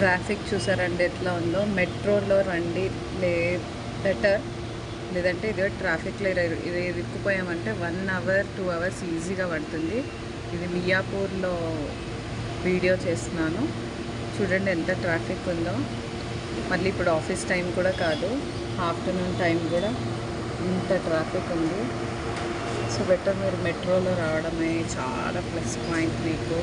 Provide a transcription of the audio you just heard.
Traffic చూసారండి ఎట్లా ఉందో. మెట్రోలో రండి బెటర్, లేదంటే ఇదే ట్రాఫిక్లో ఇరుక్కుపోయామంటే 1 అవర్ 2 అవర్స్ ఈజీగా పడుతుంది. ఇది మియాపూర్లో వీడియో చేస్తున్నాను, చూడండి ఎంత ట్రాఫిక్ ఉందో. మళ్ళీ ఇప్పుడు ఆఫీస్ టైం కూడా కాదు, ఆఫ్టర్నూన్ టైం కూడా ఇంత ట్రాఫిక్ ఉంది. సో బెటర్ మీరు మెట్రోలో రావడమే చాలా ప్లస్ పాయింట్ మీకు.